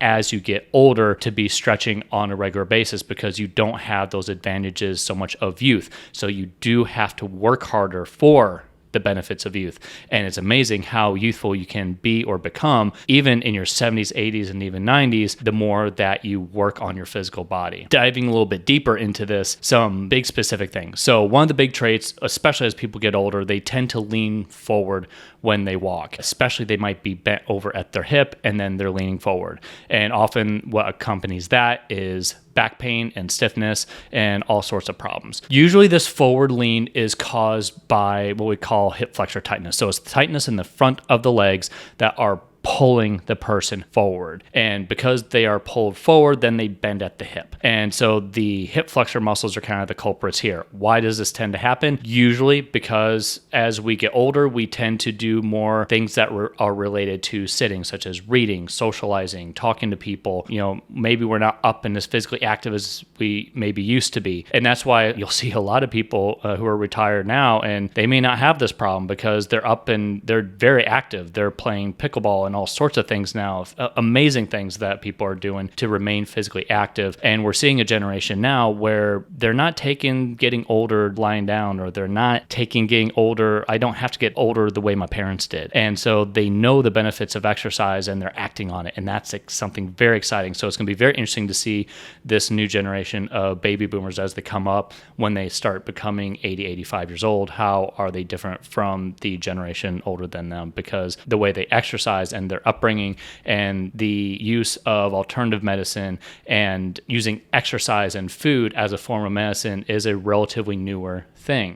as you get older to be stretching on a regular basis because you don't have those advantages so much of youth. So you do have to work harder for the benefits of youth. And it's amazing how youthful you can be or become, even in your 70s, 80s, and even 90s, the more that you work on your physical body. Diving a little bit deeper into this, some big specific things. So one of the big traits, especially as people get older, they tend to lean forward when they walk. Especially they might be bent over at their hip and then they're leaning forward. And often what accompanies that is back pain and stiffness and all sorts of problems. Usually this forward lean is caused by what we call hip flexor tightness. So it's tightness in the front of the legs that are pulling the person forward. And because they are pulled forward, then they bend at the hip. And so the hip flexor muscles are kind of the culprits here. Why does this tend to happen? Usually because as we get older, we tend to do more things that are related to sitting, such as reading, socializing, talking to people. Maybe we're not up and as physically active as we maybe used to be. And that's why you'll see a lot of people who are retired now, and they may not have this problem because they're up and they're very active. They're playing pickleball and all sorts of things now, amazing things that people are doing to remain physically active. And we're seeing a generation now where they're not taking getting older lying down, or they're not taking getting older, I don't have to get older the way my parents did. And so they know the benefits of exercise and they're acting on it. And that's something very exciting. So it's going to be very interesting to see this new generation of baby boomers as they come up, when they start becoming 80, 85 years old. How are they different from the generation older than them? Because the way they exercise and their upbringing and the use of alternative medicine and using exercise and food as a form of medicine is a relatively newer thing.